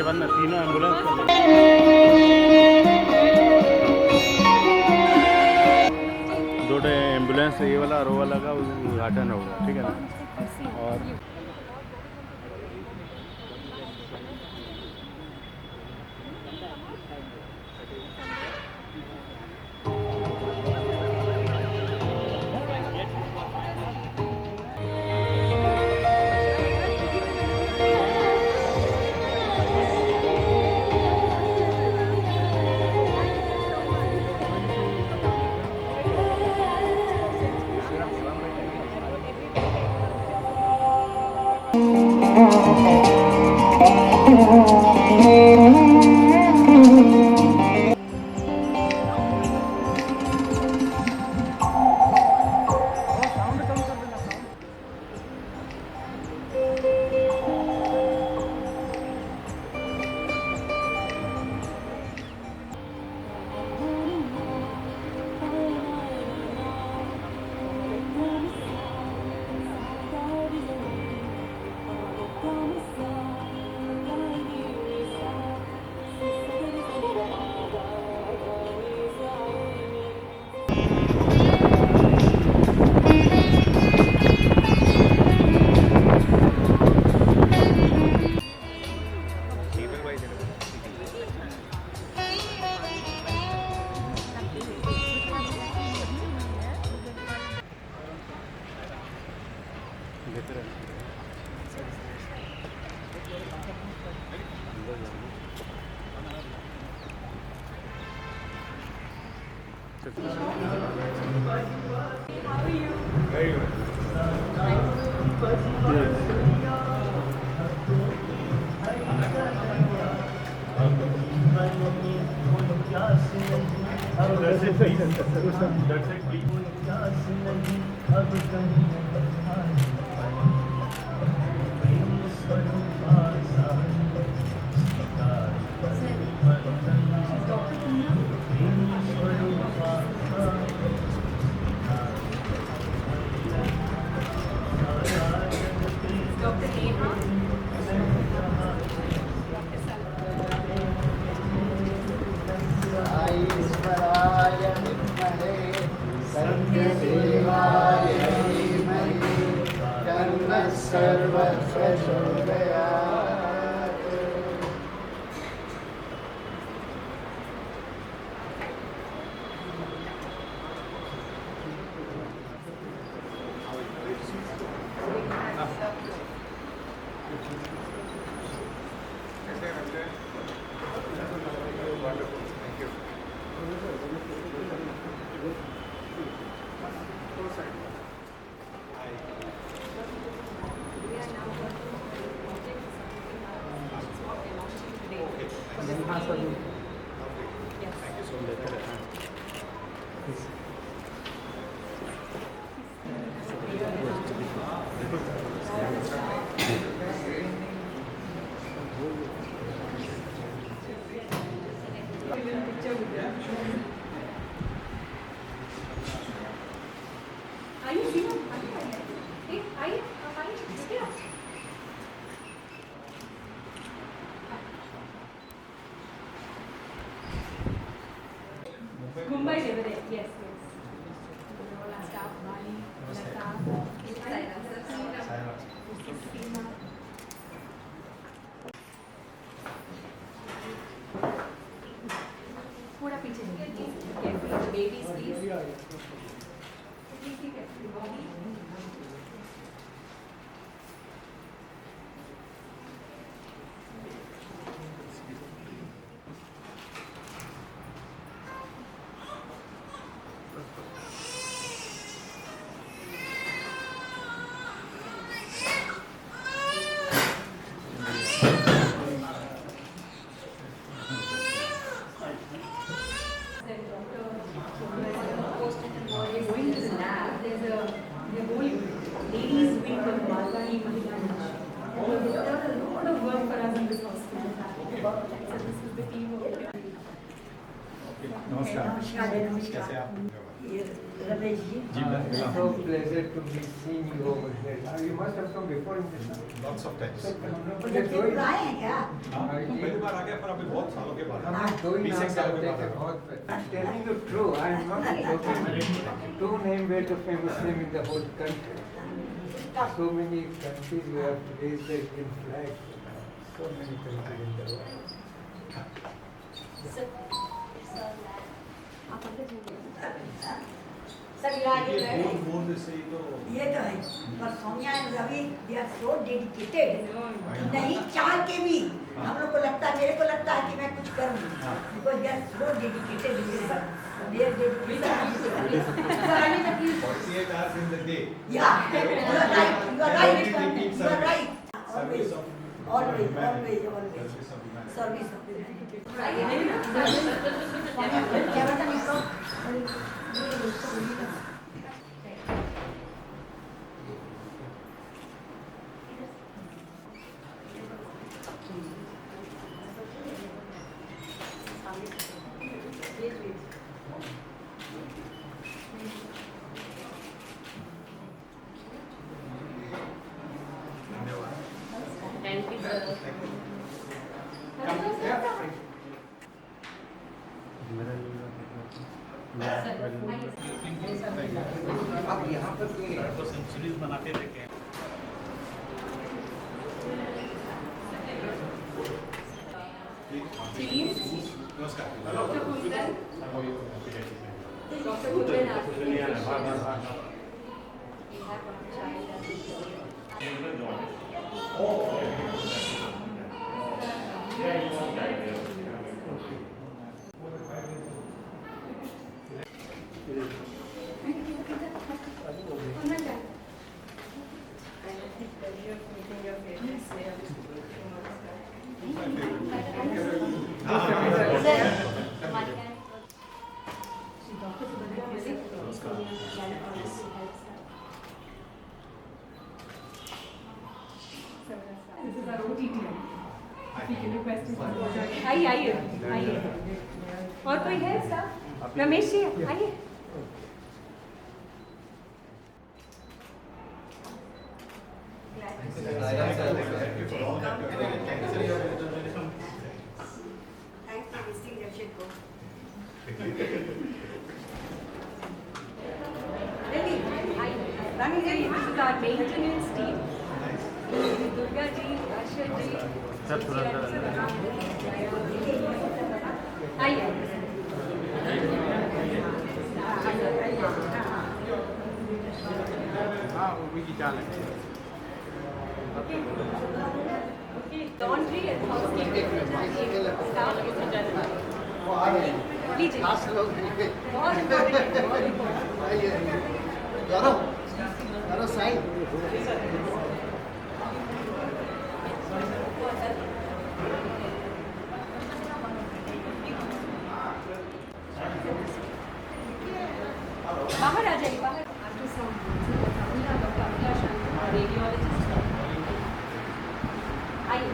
बंद है, तीनों एम्बुलेंस कर दो एम्बुलेंस, ये वाला और वो वाला का उद्घाटन होगा, ठीक है ना। और Mumbai Libre, yes, yes. Hola, staff, Bali, थोड़ा पीछे babies please. नमस्कार, कैसे आप? रमेश जी जी ma'am So pleasure to be seeing you over here. You must have come before in this. Lots of times. Jabalpur आए हैं क्या पहली बार आ गया पर अभी बहुत सालों के बाद I'm going now. 20 साल के Take a बाद बहुत. I'm telling you true. I'm not joking. Two name were the famous name in the whole country. So many countries you have raised the Indian flag. So many countries in the world. सब यहाँ ये रहे बोल बोल से ही तो ये तो है पर Sonia and Ravi they are so dedicated नहीं चाह के भी हम लोग को लगता है मेरे को लगता है कि मैं कुछ करूँ because they are so dedicated they are dedicated 48 hours in the day. Yeah you are right you are right you are right Service always of always humanity. Always always Service of humanity. Service of क्या बता इसको अब यहाँ पर तो centuries बनाते देखे हैं नमस्कार आइए आइए आइए और कोई है स्टाफ रमेश जी आइए thanks for visiting Jamshedpur Rani ji, this is our maintenance team. Durga ji, Ashar ji. Sir थोड़ा आइए हाँ वो भी की चाल है laundry and housekeeping staff is done लीजिए बहुत इम्पोर्टेंट है बहुत इम्पोर्टेंट बाहर आ जाइए बाहर रेडियोलॉजिस्ट आइए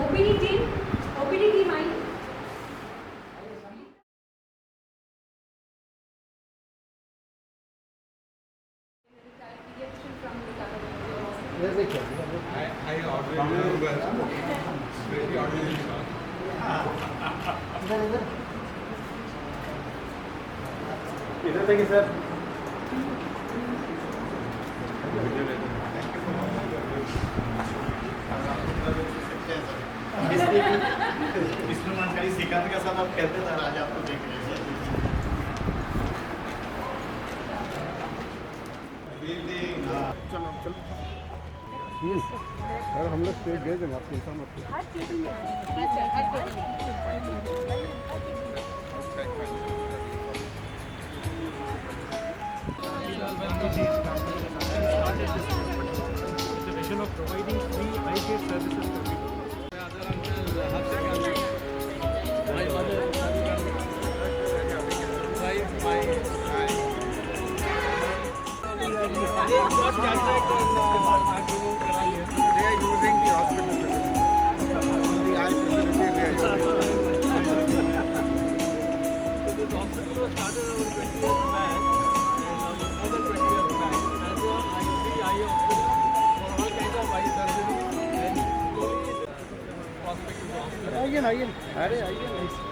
ओपीडी टीम आइए I ordered very ordinary इधर देखिए सर विष्णु मानकारी श्रीकांत के साथ आप खेलते थे आज आपको देख रहे हैं चलो चलो सर हम लोग स्टेज गए थे आप चिंता मत करो हर टेबल में हर table The vision of providing free eye care services for people. आइए ना, आइए। अरे आइए ना।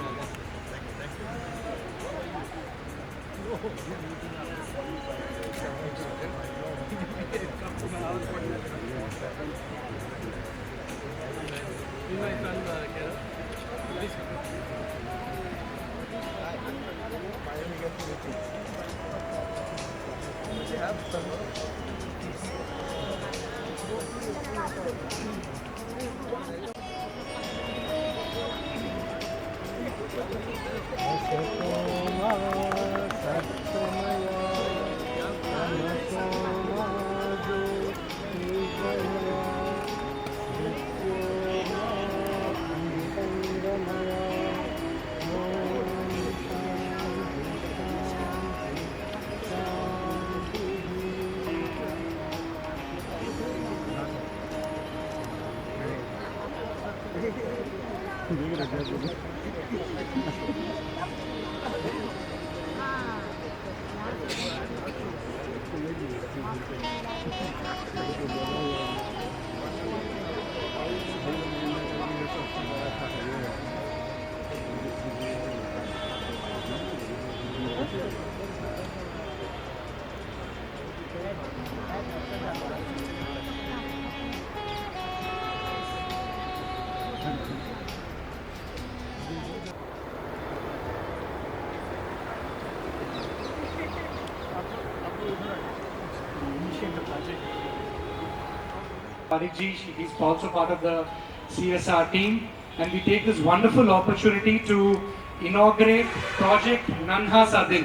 Parikji, he's also part of the CSR team, and we take this wonderful opportunity to inaugurate Project Nanha Sadil.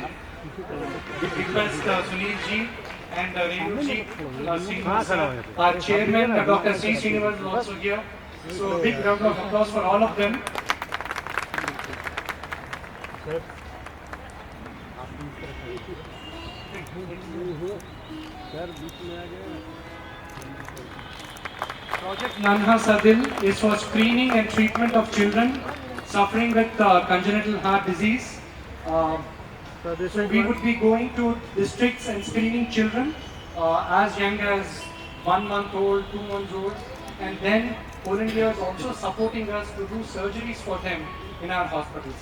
We request Sunil ji and Renu ji, our chairman, Dr. C. Srinivas is also here. So big round of applause for all of them. Project Nanha Sadil is for screening and treatment of children suffering with congenital heart disease. So we would be going to districts and screening children as young as 1 month old, 2 months old, and then All India is also supporting us to do surgeries for them in our hospitals.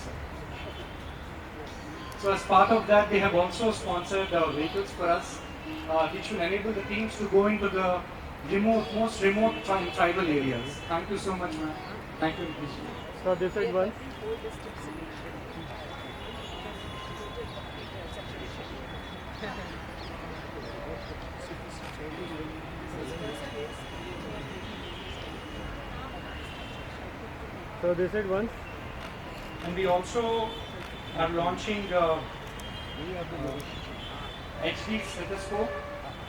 So as part of that, they have also sponsored vehicles for us, which will enable the teams to go into the most remote tribal areas. Thank you so much, ma'am. Thank you. So this is one. So this is one. And we also are launching HD stethoscope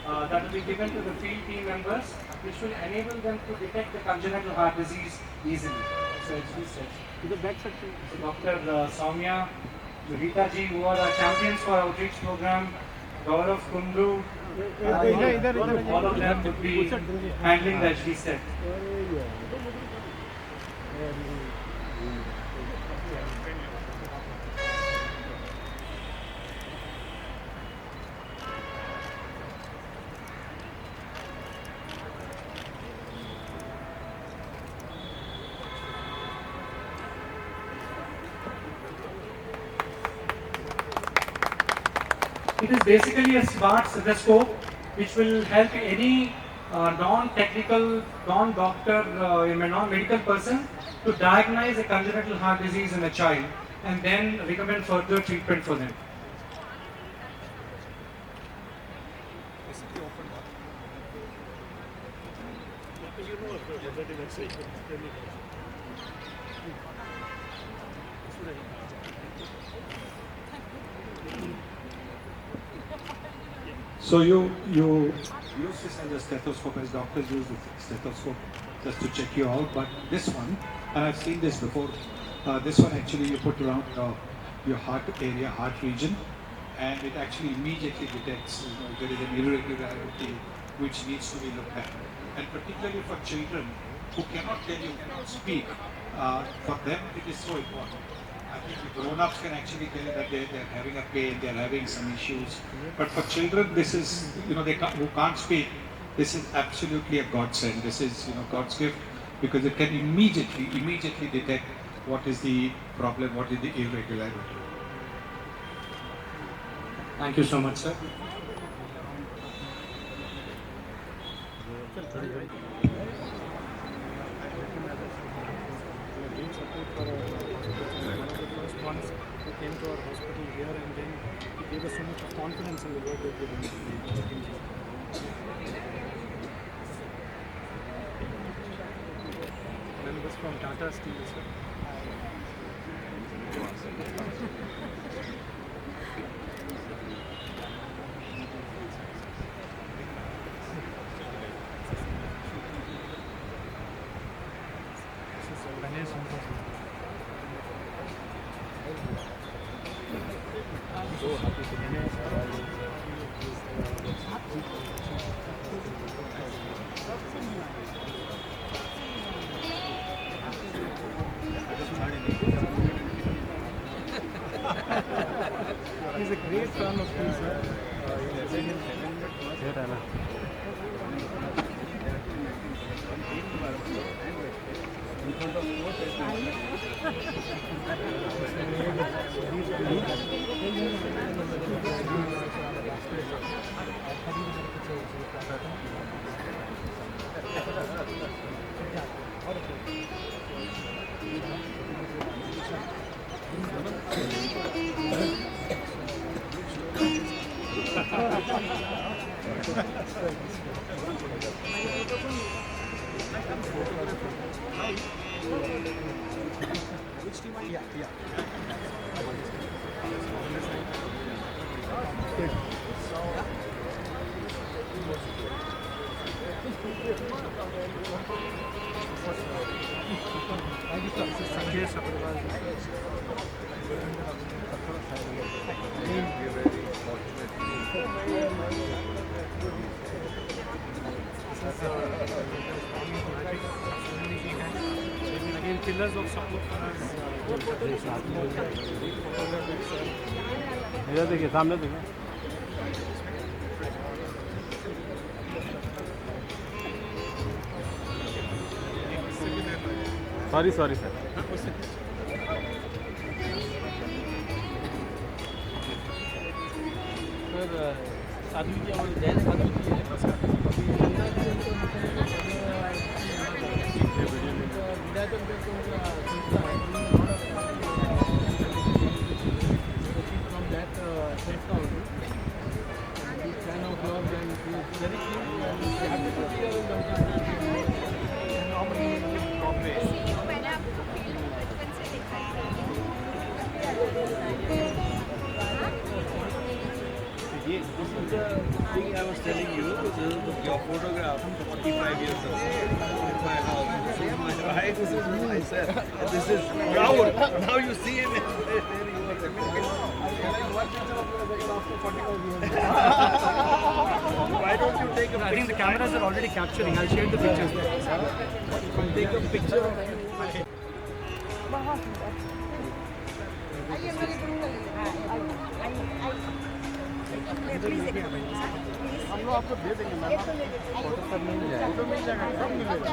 that will be given to the field team members, which will enable them to detect the congenital heart disease easily. So HD stethoscope. So Dr. Soumya, Rita ji, who are our champions for outreach program, Gaurav Kundu, all of them would be handling the HD set. It is basically a smart stethoscope which will help any non-technical, non-doctor, non-medical person to diagnose a congenital heart disease in a child and then recommend further treatment for them. So you use this as a stethoscope, as doctors use the stethoscope just to check you out. But this one, and I've seen this before, this one actually you put around your heart area, heart region, and it actually immediately detects there is an irregularity which needs to be looked at. And particularly for children who cannot tell you, cannot speak, for them it is so important. I think the grown-ups can actually tell you that they're having a pain, they're having some issues. But for children, this is, who can't speak, this is absolutely a godsend. This is, God's gift, because it can immediately detect what is the problem, what is the irregularity. Thank you so much, sir. First ones who came to our hospital here, and then he gave us so much of confidence in the work that we're doing. Members from Tata Steel, sir. This is Ganesh Santosh. So happy to be He's a great fan of you, sir. Here, Anna. Sanjesh Agarwal. Again, pillars of support for us. इधर देखिए, सामने देखिए. Sorry sir. साधु जी और जैन साधु जी from that set out. He's fan of yours and he's very keen and he's happy to see you normally progress. मैंने आपको field बचपन से देखा है. This is the thing I was telling you. This is your photograph 45 years ago in my house. This is my wife, this is myself, and this is Rahul. Now you see him. Why don't you take a I think the cameras are already capturing. I'll share the pictures there. take a picture of you? हम लोग आपको दे देंगे ma'am. Photo सब मिल जाएगा. Photo मिल जाएगा, सब मिलेगा.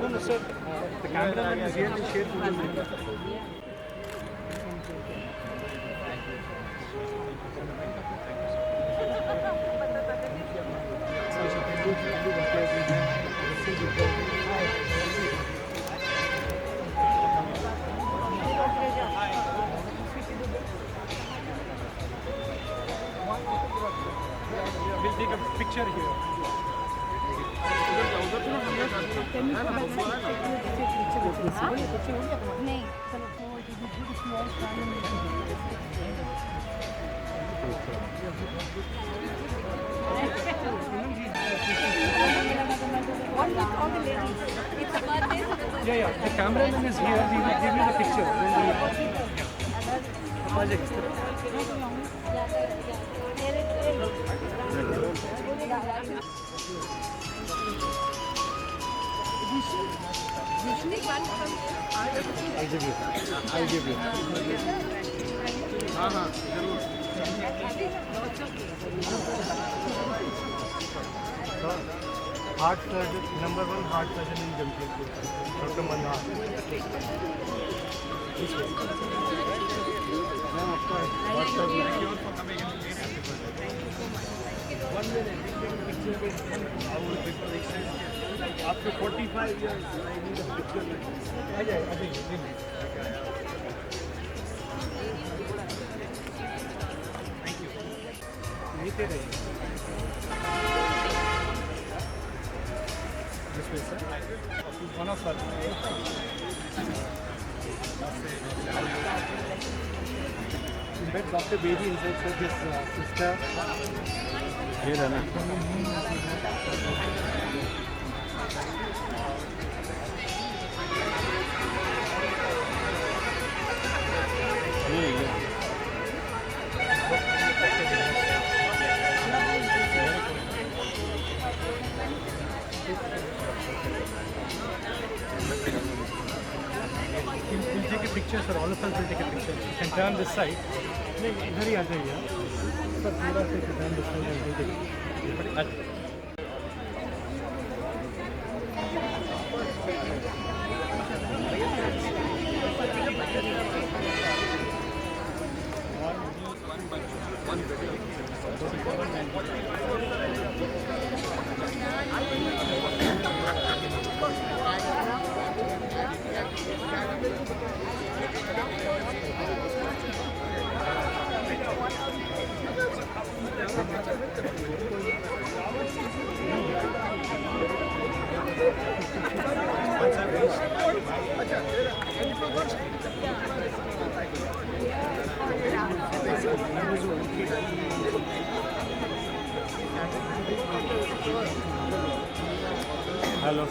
No, sir. The cameraman is here to share with you. We'll take a picture here. Yeah, yeah. The cameraman is here. He will give you the picture when the project. I'll give you. Heart surgeon, number 1 heart surgeon in Jamshedpur, Dr. Manhar. After 45 years, I need a picture. लेते रहिए. This way, sir. One of us. In fact, Dr. Baby inside said his sister. ये रहना We'll take a picture, sir. All of us will take a picture. You can turn this side. नहीं इधर ही आ जाइए. Sir थोड़ा सा turn this side and take it. Hello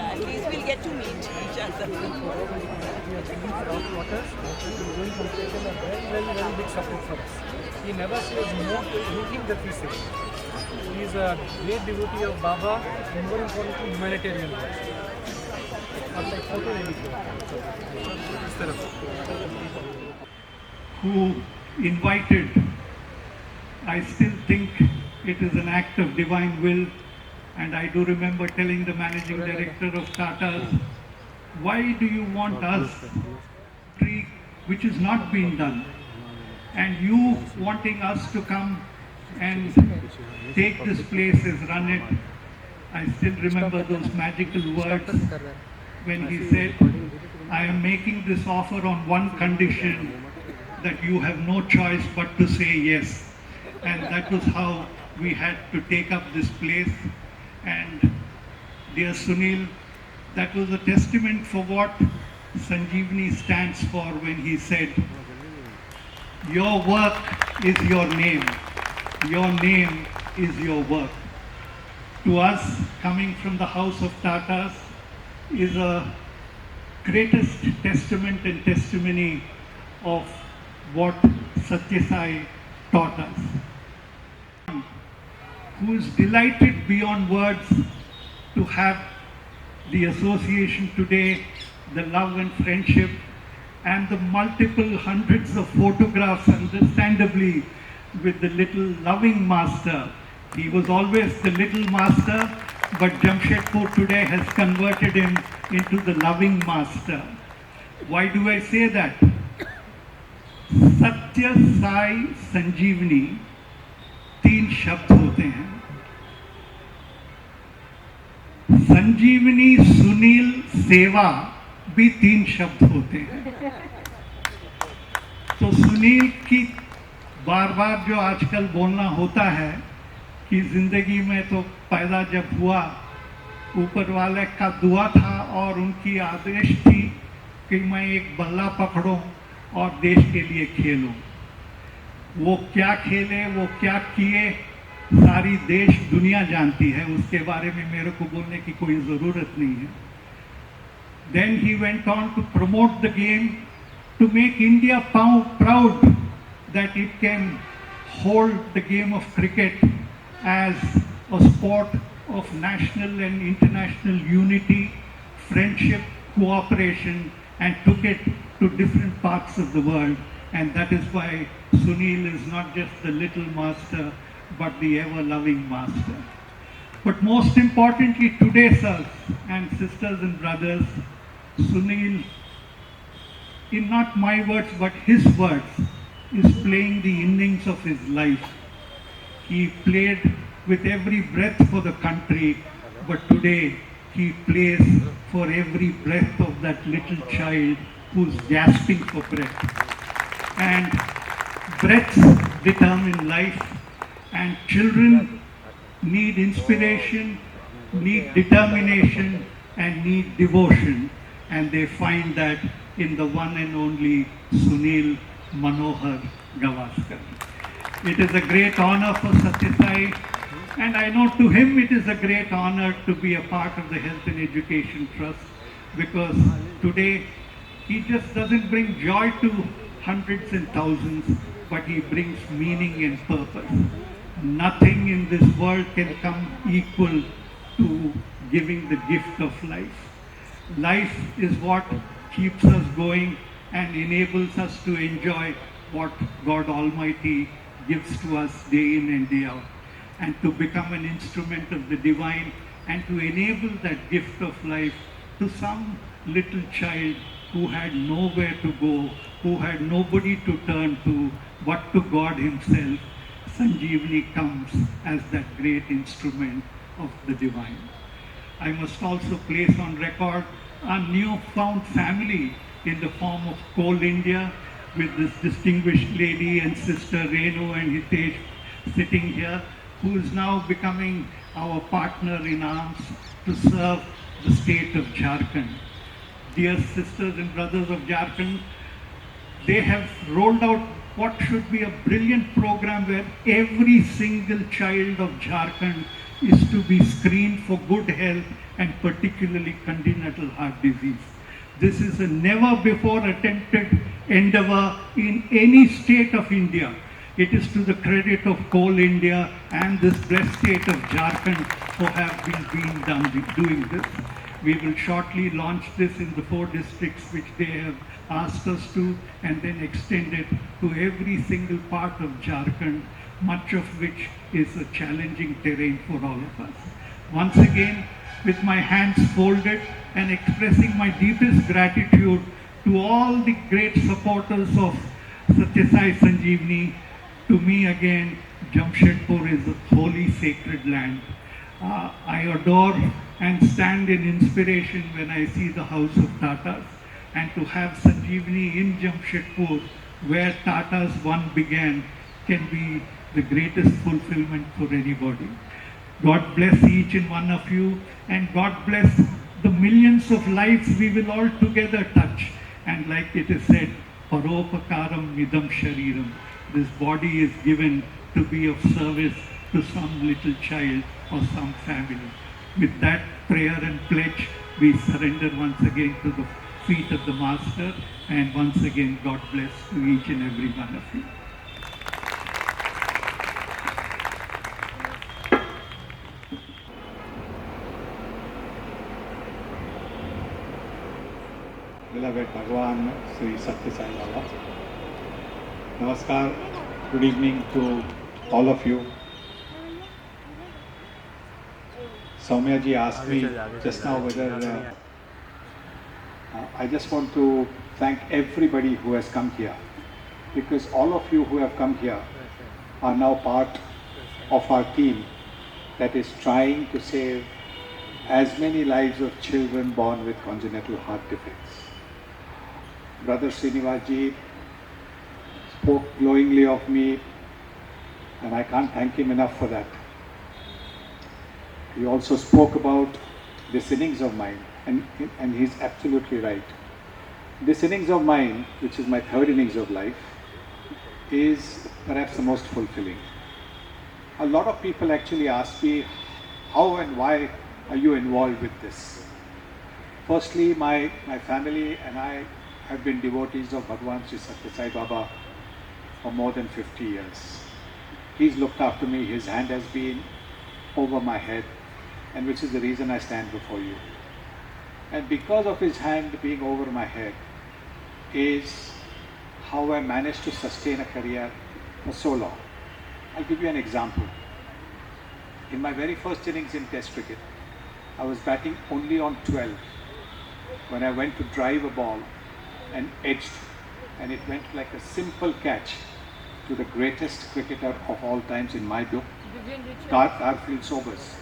At least we'll get to meet each other. Very big support for us. He never says no to anything that we say. He is a great devotee of Baba and more importantly humanitarian work. Who invited, I still think it is an act of divine will, and I do remember telling the managing director of Tata's, why do you want us tree which is not being done, and you wanting us to come and take this place and run it. I still remember those magical words when he said, I am making this offer on one condition, that you have no choice but to say yes. And that was how we had to take up this place. And dear Sunil, that was a testament for what Sanjeevani stands for when he said, your work is your name is your work. To us, coming from the house of Tatas, is a greatest testament and testimony of what Satya Sai taught us. Who is delighted beyond words to have the association today, the love and friendship, and the multiple hundreds of photographs, understandably, with the little loving master. He was always the little master, but Jamshedpur today has converted him into the loving master. Why do I say that? Satya Sai Sanjeevani 3 शब्द होते हैं. संजीवनी सुनील सेवा भी 3 शब्द होते हैं. तो सुनील की बार बार जो आजकल बोलना होता है कि जिंदगी में तो पैदा जब हुआ ऊपर वाले का दुआ था और उनकी आदेश थी कि मैं एक बल्ला पकड़ूं और देश के लिए खेलूं. वो क्या खेले, वो क्या किए, सारी देश दुनिया जानती है, उसके बारे में मेरे को बोलने की कोई ज़रूरत नहीं है. Then he went on to promote the game, to make India proud that it can hold the game of cricket as a sport of national and international unity, friendship, cooperation, and took it to different parts of the world. And that is why Sunil is not just the little master, but the ever-loving master. But most importantly today, sirs and sisters and brothers, Sunil, in not my words but his words, is playing the innings of his life. He played with every breath for the country, but today he plays for every breath of that little child who's gasping for breath. And breaths determine life, and children need inspiration, need determination, and need devotion. And they find that in the one and only Sunil Manohar Gavaskar. It is a great honor for Satya Sai, and I know to him it is a great honor to be a part of the Health and Education Trust, because today he just doesn't bring joy to hundreds and thousands, but he brings meaning and purpose. Nothing in this world can come equal to giving the gift of life. Life is what keeps us going and enables us to enjoy what God Almighty gives to us day in and day out, and to become an instrument of the divine and to enable that gift of life to some little child who had nowhere to go, who had nobody to turn to but to God himself. Sanjeevani comes as that great instrument of the divine. I must also place on record our newfound family in the form of Coal India, with this distinguished lady and sister Renu and Hitesh sitting here, who is now becoming our partner in arms to serve the state of Jharkhand. Dear sisters and brothers of Jharkhand, they have rolled out what should be a brilliant program where every single child of Jharkhand is to be screened for good health and particularly congenital heart disease. This is a never before attempted endeavor in any state of India. It is to the credit of Coal India and this blessed state of Jharkhand who have been doing this. We will shortly launch this in the 4 districts which they have asked us to, and then extend it to every single part of Jharkhand, much of which is a challenging terrain for all of us. Once again, with my hands folded and expressing my deepest gratitude to all the great supporters of Satya Sai Sanjeevani, to me again, Jamshedpur is a holy sacred land. I adore and stand in inspiration when I see the house of Tatas, and to have Sanjeevani in Jamshedpur, where Tatas one began, can be the greatest fulfillment for anybody. God bless each and one of you, and God bless the millions of lives we will all together touch. And like it is said, Paropakaram Midam Shariram, this body is given to be of service to some little child or some family. With that prayer and pledge, we surrender once again to the feet of the Master, and once again, God bless to each and every one of you. Beloved Bhagwan Sri Satya Sai Baba. Namaskar, good evening to all of you. Soumya ji asked me just now whether I just want to thank everybody who has come here, because all of you who have come here are now part of our team that is trying to save as many lives of children born with congenital heart defects. Brother Srinivas ji spoke glowingly of me, and I can't thank him enough for that. He also spoke about this innings of mine, and he's absolutely right. This innings of mine, which is my third innings of life, is perhaps the most fulfilling. A lot of people actually ask me, how and why are you involved with this? Firstly, my family and I have been devotees of Bhagwan Sri Satya Sai Baba for more than 50 years. He's looked after me, his hand has been over my head, and which is the reason I stand before you. And because of his hand being over my head is how I managed to sustain a career for so long. I'll give you an example. In my very first innings in Test cricket, I was batting only on 12 when I went to drive a ball and edged, and it went like a simple catch to the greatest cricketer of all times in my book, Garfield Sobers.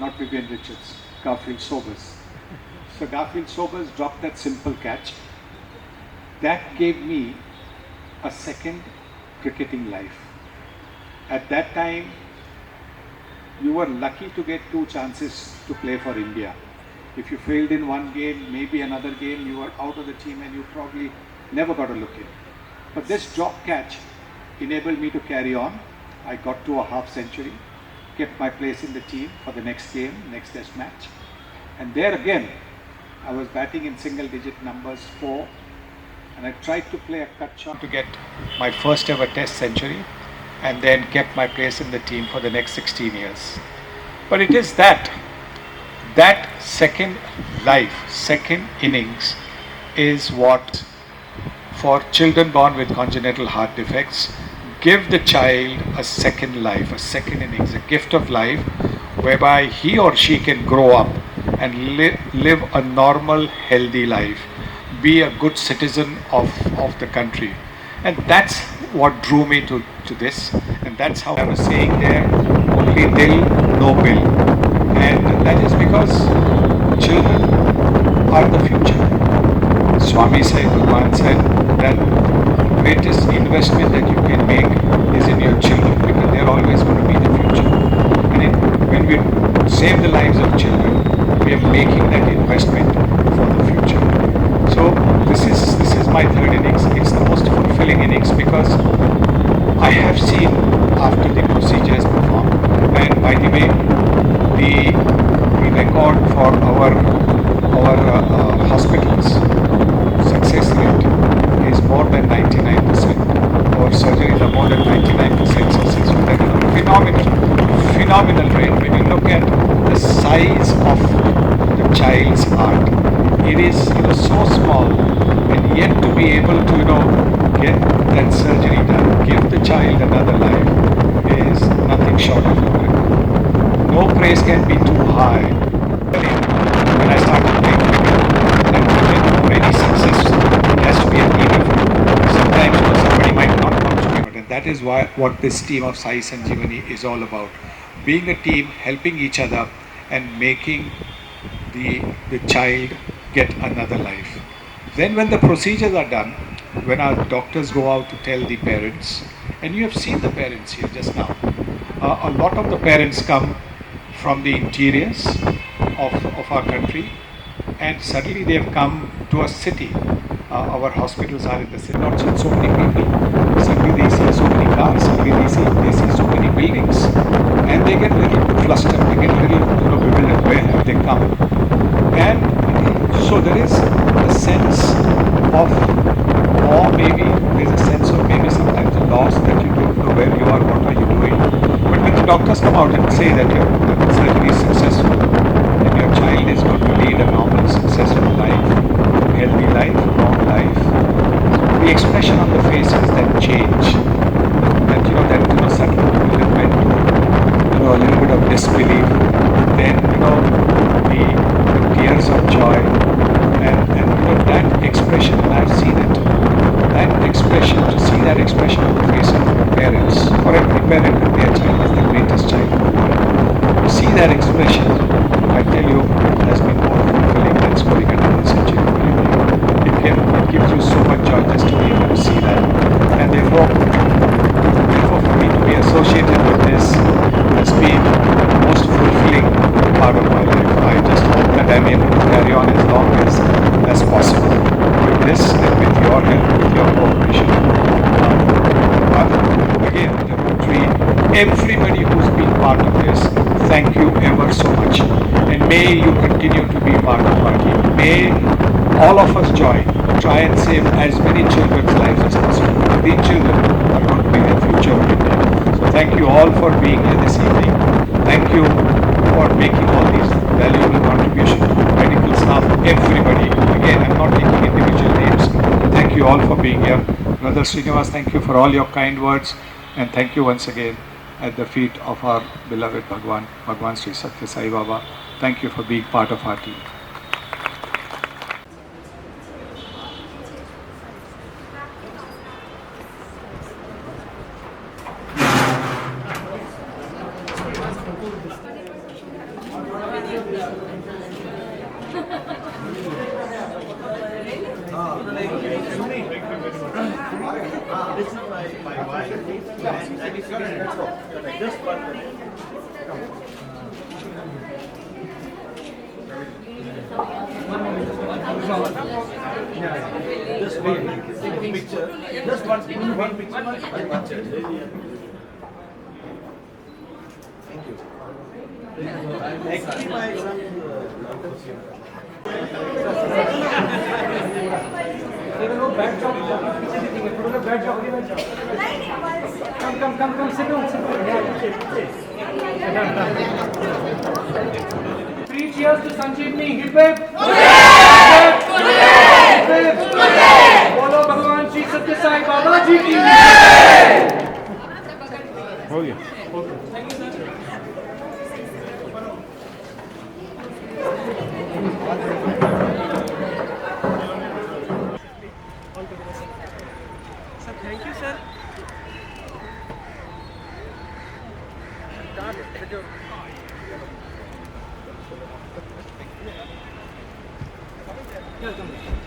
Not Vivian Richards, Garfield Sobers. So Garfield Sobers dropped that simple catch. That gave me a second cricketing life. At that time, you were lucky to get 2 chances to play for India. If you failed in one game, maybe another game, you were out of the team and you probably never got a look in. But this drop catch enabled me to carry on. I got to a half century, kept my place in the team for the next game, next test match. And there again, I was batting in single digit numbers, 4, and I tried to play a cut shot to get my first ever test century, and then kept my place in the team for the next 16 years. But it is that second life, second innings is what, for children born with congenital heart defects, give the child a second life, a second innings, a gift of life whereby he or she can grow up and live a normal, healthy life, be a good citizen of the country. And that's what drew me to this, and that's how I was saying there, only dil, no bill. And that is because children are the future. Swami said, Bhagwan said that the greatest investment that you can make is in your children, because they're always going to be the future. And when we save the lives of children, we are making that investment for the future. So this is my third innings. It's the most fulfilling innings because I have seen after the procedure is performed, and by the way, the record for our hospitals success rate is more than 99%. Our surgeries are more than 99% successful. That is a phenomenal rate. When you look at the size of the child's heart, it is so small, and yet to be able to get that surgery done, give the child another life, is nothing short of a miracle. No praise can be too high. When I started playing cricket, and to get any success, it has to be an team effort. Sometimes somebody might not contribute, and that is what this team of Sai Sanjeevani is all about. Being a team, helping each other, and making the child get another life. Then when the procedures are done, when our doctors go out to tell the parents, and you have seen the parents here just now, a lot of the parents come from the interiors of our country, and suddenly they have come to a city. Our hospitals are in the city, not so many people. Suddenly they see so many cars, suddenly they see so many buildings. doctors come out and say that your surgery is successful, and your child is going to lead a normal, successful life, healthy life, long life, the expression on the faces that change, that certain people have went to, a little bit of disbelief, then, the tears of joy, and that expression, and I've seen it, that expression, to see that expression on the face of your parents, or every parent and their child is the greatest child in the world. To see that expression, I tell you, has been more fulfilling than scoring another century. It gives you so much joy just to be able to see that. And therefore for me to be associated with this has been the most fulfilling part of my life. I just hope that I'm able to carry on as long as possible with this and with your help, with your cooperation. Again, the Rotary, everybody who's been part of this, thank you ever so much. And may you continue to be part of our team. May all of us join, try and save as many children's lives as possible. These children are going to be the future of India. So thank you all for being here this evening. Thank you for making all these valuable contributions to medical staff, everybody. Again, I'm not taking individual names. Thank you all for being here. Brother Srinivas, thank you for all your kind words, and thank you once again at the feet of our beloved Bhagwan Sri Satya Sai Baba. Thank you for being part of our team. This is my wife, and I think just one. Just one picture. Just one picture. One picture. Thank you. Actually, my Come, sit down. Three cheers to Sanjeevani. Hip hip. Bolo Bhagwan Sri Satya Sai Baba Ji ki jai. हो गया. Thank you, sir. Welcome.